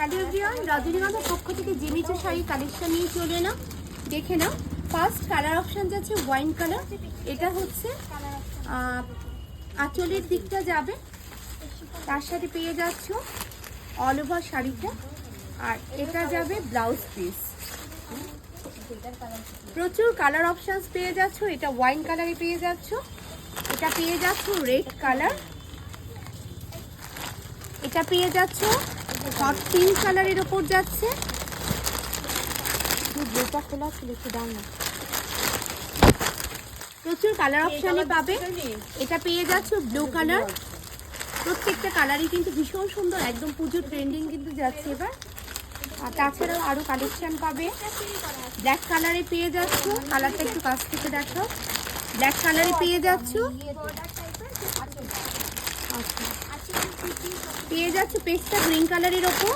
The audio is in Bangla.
হ্যালো এভরিওয়ান, রজনীগন্ধার পক্ষ থেকে জিমিচু শাড়ি কালেকশন নিয়ে চলে এলাম। দেখে নাও, ফার্স্ট কালার অপশন যাচ্ছে ওয়াইন কালার। এটা হচ্ছে আঁচলের দিকটা যাবে, তার সাথে পেয়ে যাচ্ছ অল ওভার শাড়িটা, আর এটা যাবে ব্লাউজ পিস। প্রচুর কালার অপশনস পেয়ে যাচ্ছ। এটা ওয়াইন কালারে পেয়ে যাচ্ছ, এটা পেয়ে যাচ্ছ রেড কালার, এটা পেয়ে যাচ্ছ হট পিঙ্ক কালারের ওপর যাচ্ছে। ব্লুটা খোলা ছিল, একটু দাম না। প্রচুর কালার অপশানে পাবে। এটা পেয়ে যাচ্ছ ব্লু কালার। প্রত্যেকটা কালারই কিন্তু ভীষণ সুন্দর, একদম পুজোর ট্রেন্ডিং কিন্তু যাচ্ছে এবার। আর তাছাড়াও আরও কালেকশন পাবে। ব্ল্যাক কালারে পেয়ে যাচ্ছ, কালারটা একটু কাছ থেকে দেখো। ব্ল্যাক কালারে পেয়ে যাচ্ছ, আচ্ছা পেয়ে যাচ্ছ পেস্টা গ্রিন কালারের ওপর।